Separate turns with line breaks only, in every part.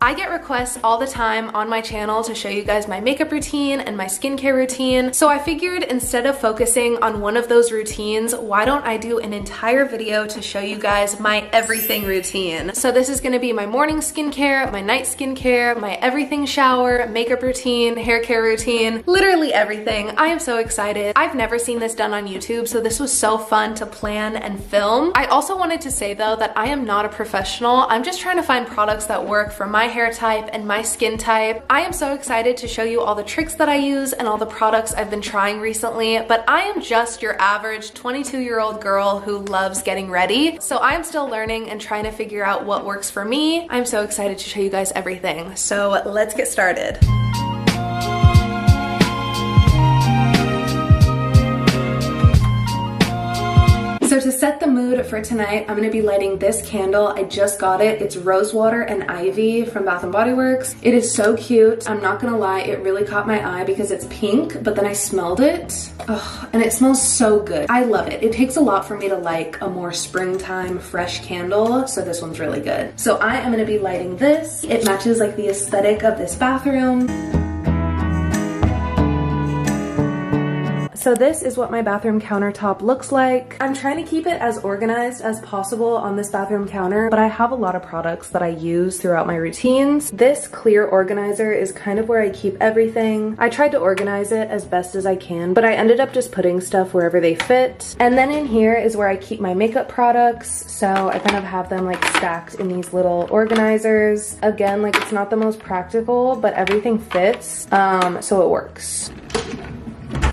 I get requests all the time on my channel to show you guys my makeup routine and my skincare routine. So I figured instead of focusing on one of those routines, why don't I do an entire video to show you guys my everything routine. So this is gonna be my morning skincare, my night skincare, my everything shower, makeup routine, hair care routine, literally everything. I am so excited. I've never seen this done on YouTube, so this was so fun to plan and film. I also wanted to say though that I am not a professional. I'm just trying to find products that work for my hair type and my skin type. I am so excited to show you all the tricks that I use and all the products I've been trying recently, but I am just your average 22-year-old girl who loves getting ready. So I'm still learning and trying to figure out what works for me. I'm so excited to show you guys everything. So let's get started. So to set the mood for tonight, I'm gonna be lighting this candle. I just got it. It's rose water and ivy from Bath & Body Works. It is so cute. I'm not gonna lie, it really caught my eye because it's pink, but then I smelled it. Ugh, and it smells so good. I love it. It takes a lot for me to like a more springtime fresh candle, so this one's really good. So I am gonna be lighting this. It matches like the aesthetic of this bathroom. So this is what my bathroom countertop looks like. I'm trying to keep it as organized as possible on this bathroom counter, but I have a lot of products that I use throughout my routines. This clear organizer is kind of where I keep everything. I tried to organize it as best as I can, but I ended up just putting stuff wherever they fit. And then in here is where I keep my makeup products. So I kind of have them like stacked in these little organizers. Again, like it's not the most practical, but everything fits, so it works.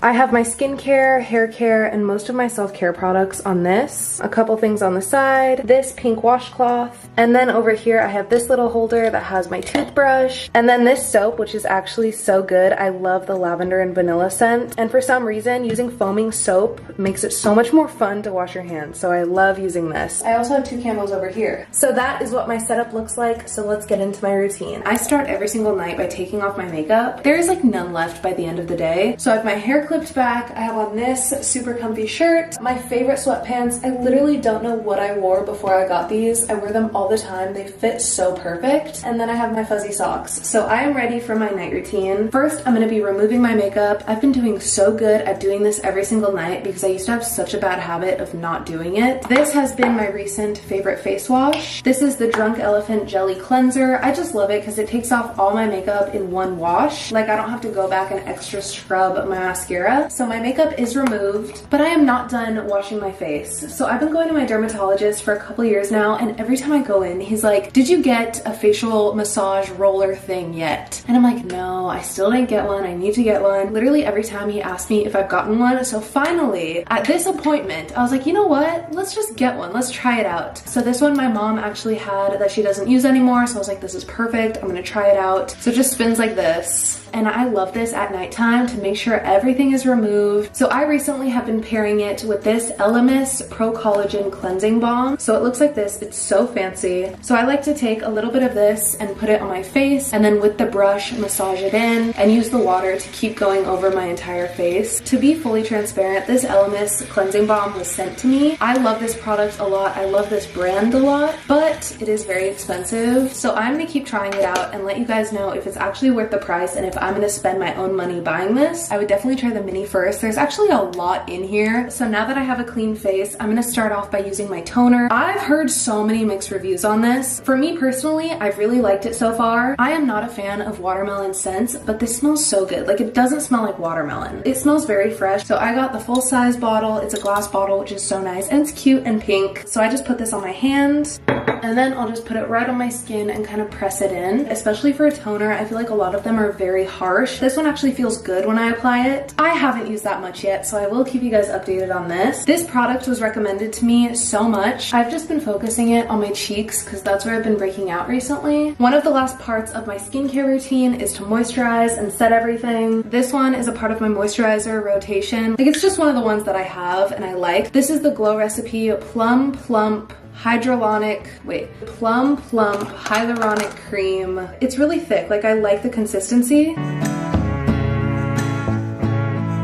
I have my skincare, hair care, and most of my self-care products on this. A couple things on the side, this pink washcloth, and then over here I have this little holder that has my toothbrush, and then this soap, which is actually so good. I love the lavender and vanilla scent, and for some reason using foaming soap makes it so much more fun to wash your hands, so I love using this. I also have two candles over here. So that is what my setup looks like, so let's get into my routine. I start every single night by taking off my makeup. There is like none left by the end of the day, so I have my hair clipped back. I have on this super comfy shirt, my favorite sweatpants. I literally don't know what I wore before I got these. I wear them all the time. They fit so perfect. And then I have my fuzzy socks. So I am ready for my night routine. First, I'm going to be removing my makeup. I've been doing so good at doing this every single night because I used to have such a bad habit of not doing it. This has been my recent favorite face wash. This is the Drunk Elephant Jelly Cleanser. I just love it because it takes off all my makeup in one wash. Like I don't have to go back and extra scrub my mascara. So my makeup is removed, but I am not done washing my face. So I've been going to my dermatologist for a couple years now, and every time I go in, he's like, did you get a facial massage roller thing yet? And I'm like, no, I still didn't get one. I need to get one. Literally every time he asks me if I've gotten one. So finally, at this appointment, I was like, you know what? Let's just get one. Let's try it out. So this one my mom actually had that she doesn't use anymore. So I was like, this is perfect. I'm gonna try it out. So it just spins like this. And I love this at nighttime to make sure everything is removed. So I recently have been pairing it with this 𝒓𝒏𝒆 Pro Collagen Cleansing Balm. So it looks like this. It's so fancy. So I like to take a little bit of this and put it on my face, and then with the brush massage it in and use the water to keep going over my entire face. To be fully transparent, this 𝒓𝒏𝒆 Cleansing Balm was sent to me. I love this product a lot. I love this brand a lot, but it is very expensive. So I'm gonna keep trying it out and let you guys know if it's actually worth the price and if I'm gonna spend my own money buying this. I would definitely try the mini first. There's actually a lot in here. So now that I have a clean face, I'm gonna start off by using my toner. I've heard so many mixed reviews on this. For me personally, I've really liked it so far. I am not a fan of watermelon scents, but this smells so good. Like it doesn't smell like watermelon. It smells very fresh. So I got the full size bottle. It's a glass bottle, which is so nice, and it's cute and pink. So I just put this on my hand, and then I'll just put it right on my skin and kind of press it in. Especially for a toner, I feel like a lot of them are very harsh. This one actually feels good when I apply it. I haven't used that much yet, so I will keep you guys updated on this. This product was recommended to me so much. I've just been focusing it on my cheeks because that's where I've been breaking out recently. One of the last parts of my skincare routine is to moisturize and set everything. This one is a part of my moisturizer rotation. Like it's just one of the ones that I have and I like. This is the Glow Recipe Plum Plump Plum Plump Hyaluronic Cream. It's really thick. Like I like the consistency.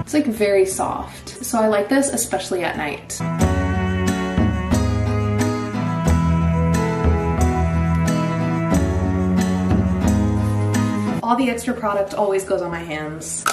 It's like very soft. So I like this, especially at night. all the extra product always goes on my hands.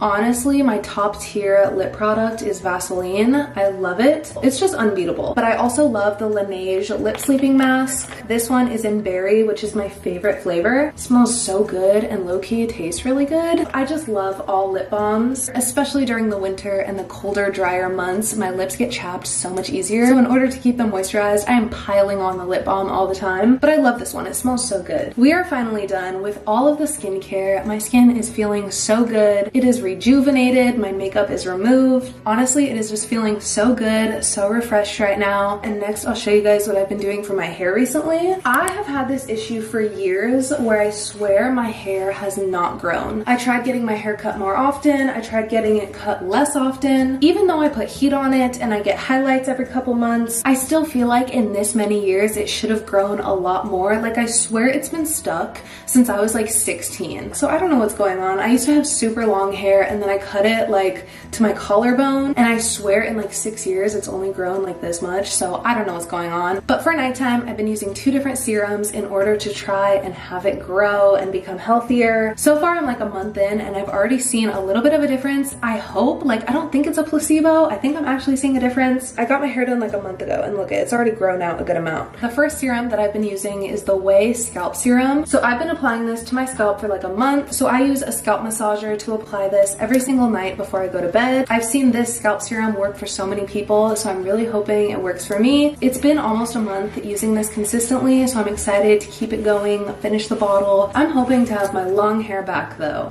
Honestly, my top tier lip product is Vaseline. I love it. It's just unbeatable. But I also love the Laneige lip sleeping mask. This one is in berry, which is my favorite flavor. It smells so good and low-key tastes really good. I just love all lip balms, especially during the winter and the colder, drier months. My lips get chapped so much easier. So in order to keep them moisturized, I am piling on the lip balm all the time. But I love this one. It smells so good. We are finally done with all of the skincare. My skin is feeling so good. It is rejuvenated. My makeup is removed. Honestly, it is just feeling so good, so refreshed right now. And next, I'll show you guys what I've been doing for my hair recently. I have had this issue for years where I swear my hair has not grown. I tried getting my hair cut more often. I tried getting it cut less often. Even though I put heat on it and I get highlights every couple months, I still feel like in this many years, it should have grown a lot more. Like I swear it's been stuck since I was like 16. So I don't know what's going on. I used to have super long hair and then I cut it like to my collarbone, and I swear in like 6 years it's only grown like this much, so I don't know what's going on. But for nighttime, I've been using 2 different serums in order to try and have it grow and become healthier. So far I'm like a month in and I've already seen a little bit of a difference. I hope, like I don't think it's a placebo. I think I'm actually seeing a difference. I got my hair done like a month ago and look, it's already grown out a good amount. The first serum that I've been using is the Ouai Scalp Serum. So I've been applying this to my scalp for like a month. So I use a scalp massager to apply this every single night before I go to bed. I've seen this scalp serum work for so many people, so I'm really hoping it works for me. It's been almost a month using this consistently, so I'm excited to keep it going, finish the bottle. I'm hoping to have my long hair back though.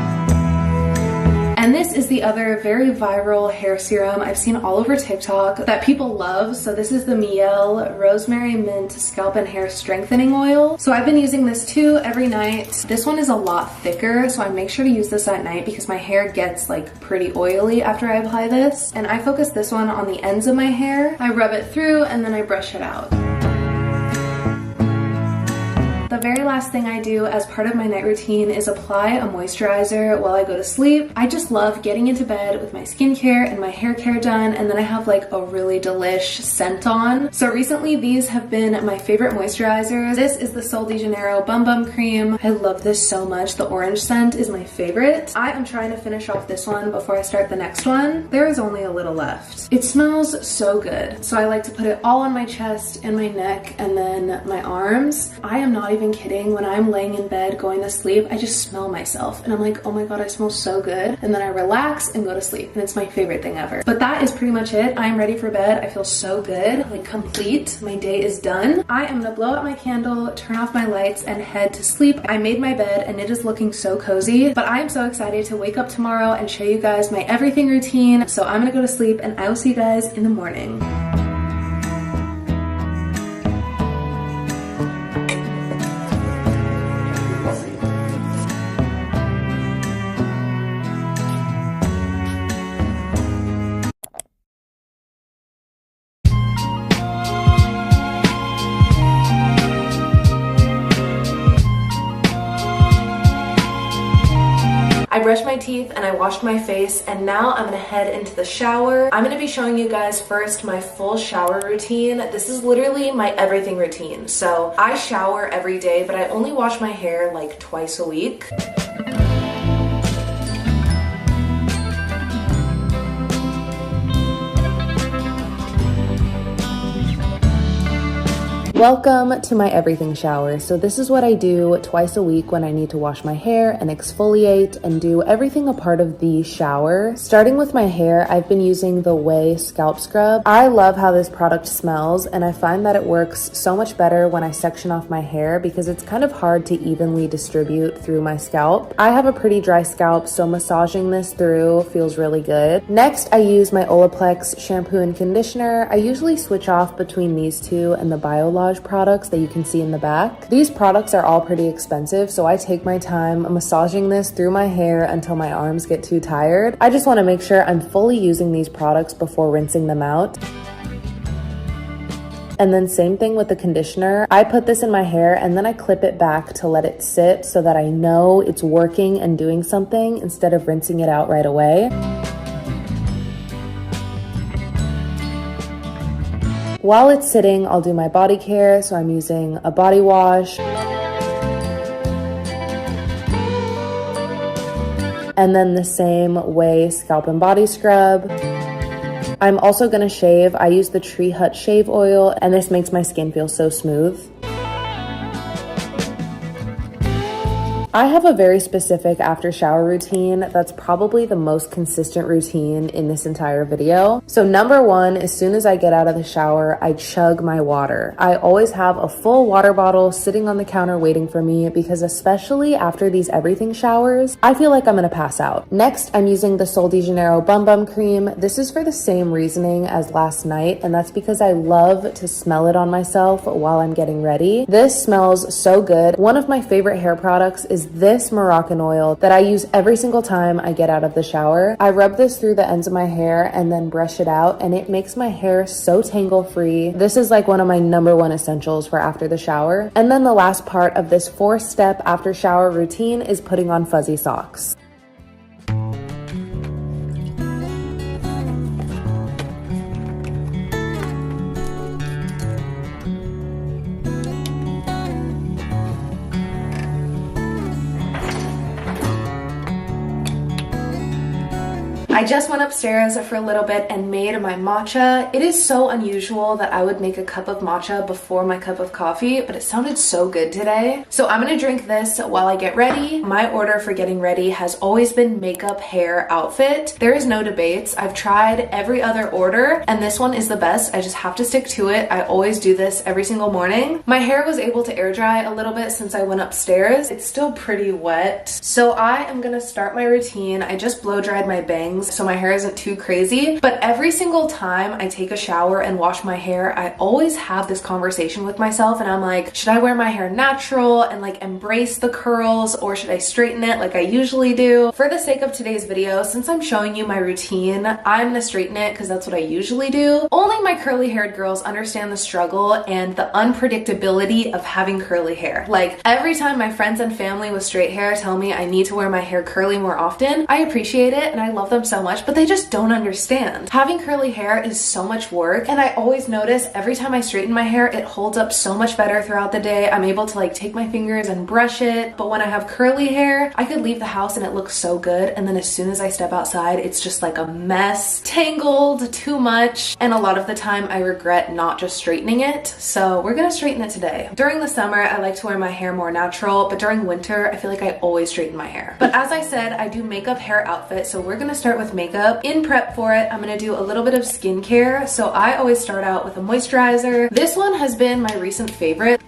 And this is the other very viral hair serum I've seen all over TikTok that people love. So this is the Mielle Rosemary Mint Scalp and Hair Strengthening Oil. So I've been using this too every night. This one is a lot thicker, so I make sure to use this at night because my hair gets like pretty oily after I apply this. And I focus this one on the ends of my hair. I rub it through and then I brush it out. The very last thing I do as part of my night routine is apply a moisturizer while I go to sleep. I just love getting into bed with my skincare and my hair care done, and then I have like a really delish scent on. So recently these have been my favorite moisturizers. This is the Sol de Janeiro Bum Bum Cream. I love this so much. The orange scent is my favorite. I am trying to finish off this one before I start the next one. There is only a little left. It smells so good. So I like to put it all on my chest and my neck and then my arms. I am not even kidding. When I'm laying in bed going to sleep, I just smell myself and I'm like, oh my god, I smell so good. And then I relax and go to sleep, and it's my favorite thing ever. But that is pretty much it. I'm ready for bed. I feel so good, like complete. My day is done. I am gonna blow out my candle, turn off my lights, and head to sleep. I made my bed and it is looking so cozy, but I am so excited to wake up tomorrow and show you guys my everything routine. So I'm gonna go to sleep and I will see you guys in the morning. I brushed my teeth and I washed my face, and now I'm gonna head into the shower. I'm gonna be showing you guys first my full shower routine. This is literally my everything routine. So I shower every day, but I only wash my hair like twice a week. Welcome to my everything shower. So this is what I do twice a week when I need to wash my hair and exfoliate and do everything a part of the shower. Starting with my hair, I've been using the Ouai Scalp Scrub. I love how this product smells, and I find that it works so much better when I section off my hair because it's kind of hard to evenly distribute through my scalp. I have a pretty dry scalp, so massaging this through feels really good. Next, I use my Olaplex shampoo and conditioner. I usually switch off between these two and the Biolage products that you can see in the back. These products are all pretty expensive, so I take my time massaging this through my hair until my arms get too tired. I just want to make sure I'm fully using these products before rinsing them out. And then same thing with the conditioner. I put this in my hair and then I clip it back to let it sit so that I know it's working and doing something instead of rinsing it out right away. While it's sitting, I'll do my body care, so I'm using a body wash. and then the same way scalp and body scrub. I'm also gonna shave. I use the Tree Hut shave oil, and this makes my skin feel so smooth. I have a very specific after shower routine that's probably the most consistent routine in this entire video. So number one, as soon as I get out of the shower, I chug my water. I always have a full water bottle sitting on the counter waiting for me because especially after these everything showers, I feel like I'm gonna pass out. Next, I'm using the Sol de Janeiro Bum Bum Cream. This is for the same reasoning as last night, and that's because I love to smell it on myself while I'm getting ready. This smells so good. One of my favorite hair products is this Moroccan oil that I use every single time I get out of the shower. I rub this through the ends of my hair and then brush it out, and it makes my hair so tangle free. This is like one of my number one essentials for after the shower. And then the last part of this 4-step after shower routine is putting on fuzzy socks. I just went upstairs for a little bit and made my matcha. It is so unusual that I would make a cup of matcha before my cup of coffee, but it sounded so good today. So I'm gonna drink this while I get ready. My order for getting ready has always been makeup, hair, outfit. There is no debates. I've tried every other order and this one is the best. I just have to stick to it. I always do this every single morning. My hair was able to air dry a little bit since I went upstairs. It's still pretty wet. So I am gonna start my routine. I just blow dried my bangs so my hair isn't too crazy, but every single time I take a shower and wash my hair, I always have this conversation with myself and I'm like, should I wear my hair natural and like embrace the curls, or should I straighten it like I usually do? For the sake of today's video, since I'm showing you my routine, I'm gonna straighten it because that's what I usually do. Only my curly haired girls understand the struggle and the unpredictability of having curly hair. Like every time my friends and family with straight hair tell me I need to wear my hair curly more often, I appreciate it and I love them so much, but they just don't understand. Having curly hair is so much work, and I always notice every time I straighten my hair, it holds up so much better throughout the day. I'm able to like take my fingers and brush it, but when I have curly hair, I could leave the house and it looks so good, and then as soon as I step outside, it's just like a mess, tangled, too much, and a lot of the time I regret not just straightening it, so we're gonna straighten it today. During the summer, I like to wear my hair more natural, but during winter, I feel like I always straighten my hair. But as I said, I do makeup, hair, outfit, so we're gonna start with makeup. In prep for it, I'm gonna do a little bit of skincare. So I always start out with a moisturizer. This one has been my recent favorite.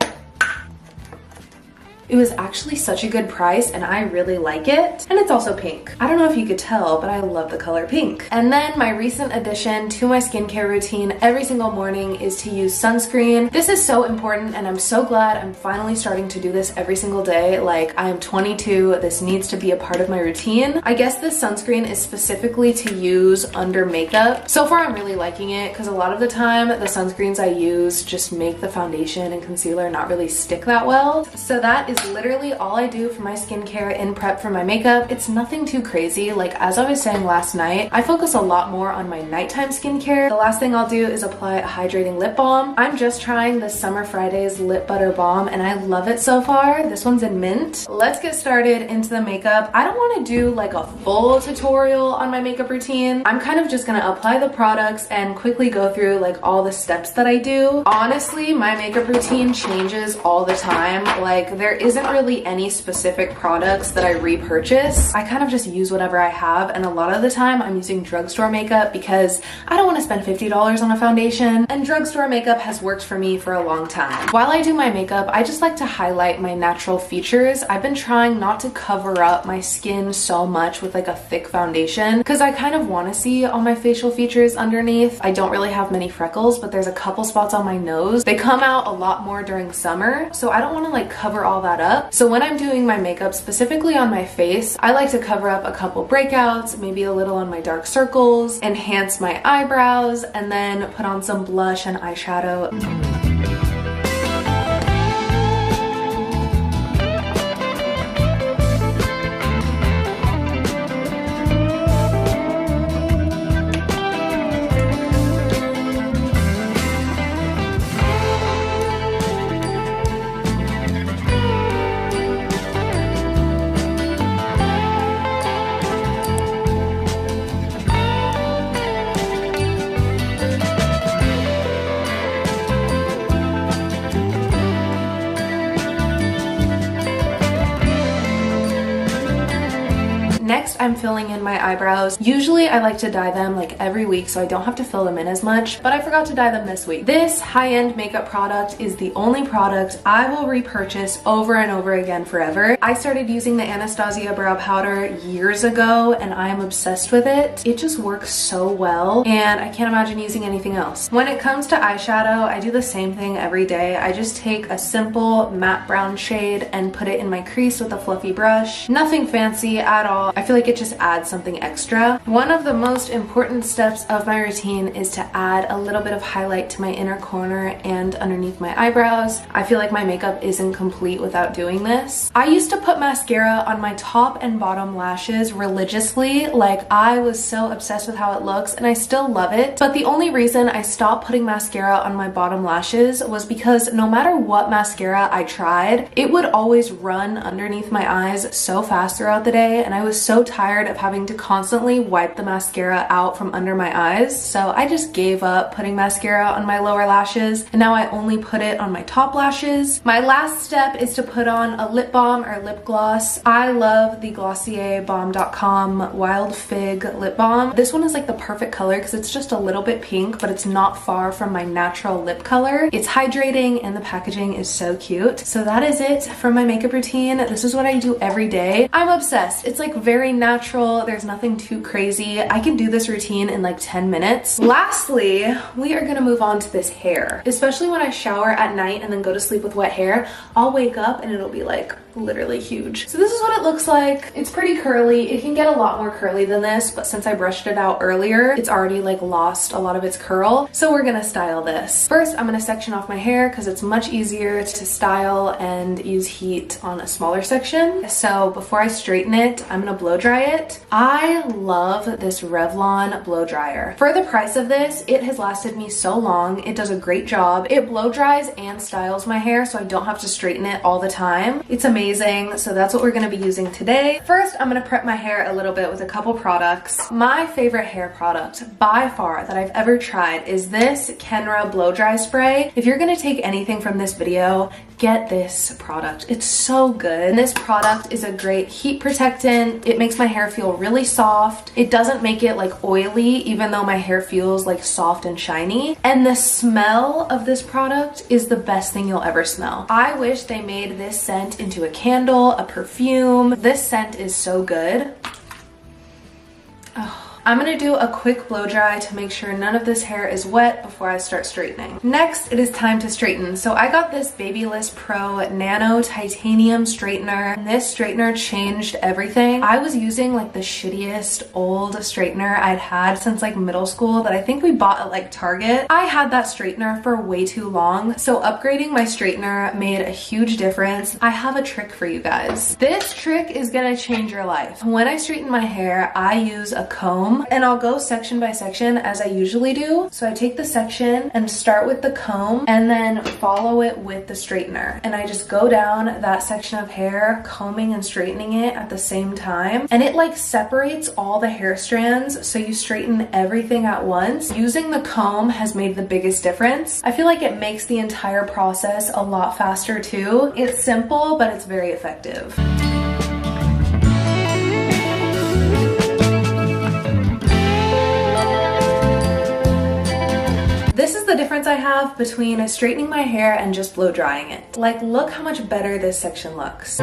It was actually such a good price and I really like it. And it's also pink. I don't know if you could tell, but I love the color pink. And then my recent addition to my skincare routine every single morning is to use sunscreen. This is so important and I'm so glad I'm finally starting to do this every single day. Like, I am 22, this needs to be a part of my routine. I guess this sunscreen is specifically to use under makeup. So far I'm really liking it because a lot of the time the sunscreens I use just make the foundation and concealer not really stick that well. So that is literally all I do for my skincare in prep for my makeup. It's nothing too crazy. Like, as I was saying last night, I focus a lot more on my nighttime skincare. The last thing I'll do is apply a hydrating lip balm. I'm just trying the Summer Fridays Lip Butter Balm and I love it so far. This one's in mint. Let's get started into the makeup. I don't want to do like a full tutorial on my makeup routine. I'm kind of just gonna apply the products and quickly go through like all the steps that I do. Honestly, my makeup routine changes all the time. Like, there isn't really any specific products that I repurchase. I kind of just use whatever I have, and a lot of the time I'm using drugstore makeup because I don't want to spend $50 on a foundation, and drugstore makeup has worked for me for a long time. While I do my makeup, I just like to highlight my natural features. I've been trying not to cover up my skin so much with like a thick foundation because I kind of want to see all my facial features underneath. I don't really have many freckles, but there's a couple spots on my nose. They come out a lot more during summer, so I don't want to like cover all that up. So when I'm doing my makeup, specifically on my face, I like to cover up a couple breakouts, maybe a little on my dark circles, enhance my eyebrows, and then put on some blush and eyeshadow. Next, I'm filling in my eyebrows. Usually I like to dye them like every week so I don't have to fill them in as much, but I forgot to dye them this week. This high-end makeup product is the only product I will repurchase over and over again forever. I started using the Anastasia brow powder years ago and I am obsessed with it. It just works so well and I can't imagine using anything else. When it comes to eyeshadow, I do the same thing every day. I just take a simple matte brown shade and put it in my crease with a fluffy brush. Nothing fancy at all. I feel like it just adds something extra. One of the most important steps of my routine is to add a little bit of highlight to my inner corner and underneath my eyebrows. I feel like my makeup isn't complete without doing this. I used to put mascara on my top and bottom lashes religiously. Like, I was so obsessed with how it looks and I still love it. But the only reason I stopped putting mascara on my bottom lashes was because no matter what mascara I tried, it would always run underneath my eyes so fast throughout the day and I was so tired of having to constantly wipe the mascara out from under my eyes. So I just gave up putting mascara on my lower lashes and now I only put it on my top lashes. My last step is to put on a lip balm or lip gloss. I love the 𝒔𝒕𝒊𝒏𝒆 Wild Fig lip balm. This one is like the perfect color because it's just a little bit pink, but it's not far from my natural lip color. It's hydrating and the packaging is so cute. So that is it for my makeup routine. This is what I do every day. I'm obsessed. It's like very natural. There's nothing too crazy. I can do this routine in like 10 minutes. Lastly, we are gonna move on to this hair. Especially when I shower at night and then go to sleep with wet hair, I'll wake up and it'll be like literally huge. So this is what it looks like. It's pretty curly. It can get a lot more curly than this, but since I brushed it out earlier, it's already like lost a lot of its curl. So we're gonna style this. First, I'm gonna section off my hair because it's much easier to style and use heat on a smaller section. So before I straighten it, I'm gonna blow dry it. I love this Revlon blow dryer. For the price of this, it has lasted me so long. It does a great job. It blow dries and styles my hair so I don't have to straighten it all the time. It's amazing. So that's what we're going to be using today. First, I'm going to prep my hair a little bit with a couple products. My favorite hair product by far that I've ever tried is this Kenra blow dry spray. If you're going to take anything from this video, get this product. It's so good. And this product is a great heat protectant. It makes my hair feel really soft. It doesn't make it like oily, even though my hair feels like soft and shiny. And the smell of this product is the best thing you'll ever smell. I wish they made this scent into a candle, a perfume. This scent is so good. Oh. I'm gonna do a quick blow dry to make sure none of this hair is wet before I start straightening. Next, it is time to straighten. So I got this Babyliss Pro Nano Titanium Straightener. And this straightener changed everything. I was using like the shittiest old straightener I'd had since like middle school that I think we bought at like Target. I had that straightener for way too long, so upgrading my straightener made a huge difference. I have a trick for you guys. This trick is gonna change your life. When I straighten my hair, I use a comb and I'll go section by section as I usually do. So I take the section and start with the comb and then follow it with the straightener. And I just go down that section of hair, combing and straightening it at the same time. And it like separates all the hair strands so you straighten everything at once. Using the comb has made the biggest difference. I feel like it makes the entire process a lot faster too. It's simple, but it's very effective. This is the difference I have between straightening my hair and just blow drying it. Like, look how much better this section looks.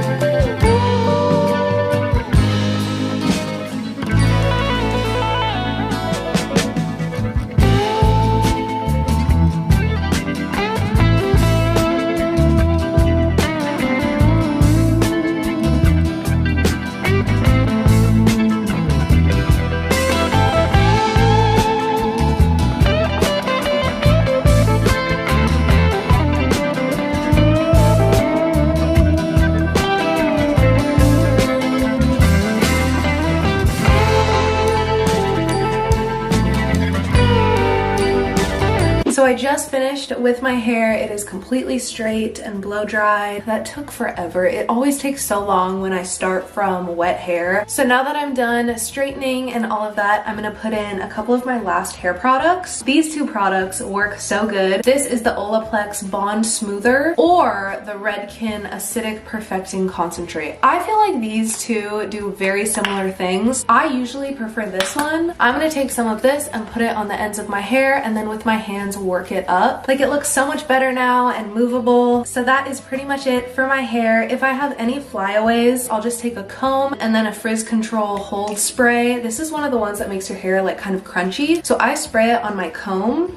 I just finished with my hair. It is completely straight and blow dried. That took forever. It always takes so long when I start from wet hair. So now that I'm done straightening and all of that, I'm gonna put in a couple of my last hair products. These two products work so good. This is the Olaplex Bond Smoother or the Redken Acidic Perfecting Concentrate. I feel like these two do very similar things. I usually prefer this one. I'm gonna take some of this and put it on the ends of my hair and then with my hands work it up. Like, it looks so much better now and movable. So that is pretty much it for my hair. If I have any flyaways, I'll just take a comb and then a frizz control hold spray. This is one of the ones that makes your hair like kind of crunchy. So I spray it on my comb,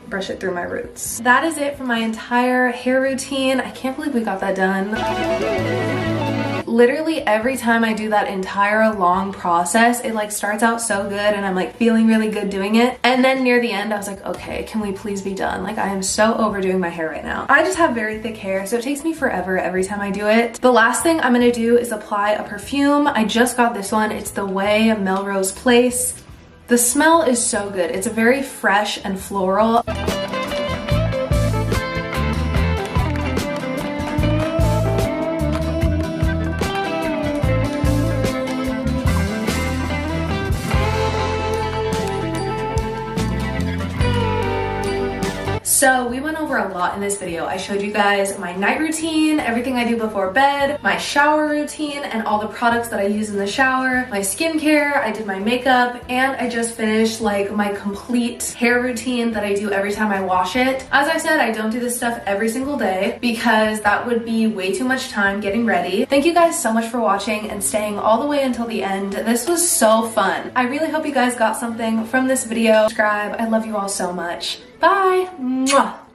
brush it through my roots. That is it for my entire hair routine. I can't believe we got that done. Literally every time I do that entire long process, it like starts out so good and I'm like feeling really good doing it. And then near the end, I was like, okay, can we please be done? Like, I am so overdoing my hair right now. I just have very thick hair, so it takes me forever every time I do it. The last thing I'm gonna do is apply a perfume. I just got this one. It's the Way Melrose Place. The smell is so good. It's very fresh and floral. So we went over a lot in this video. I showed you guys my night routine, everything I do before bed, my shower routine, and all the products that I use in the shower, my skincare, I did my makeup, and I just finished like my complete hair routine that I do every time I wash it. As I said, I don't do this stuff every single day because that would be way too much time getting ready. Thank you guys so much for watching and staying all the way until the end. This was so fun. I really hope you guys got something from this video. Subscribe. I love you all so much. Bye. Mwah.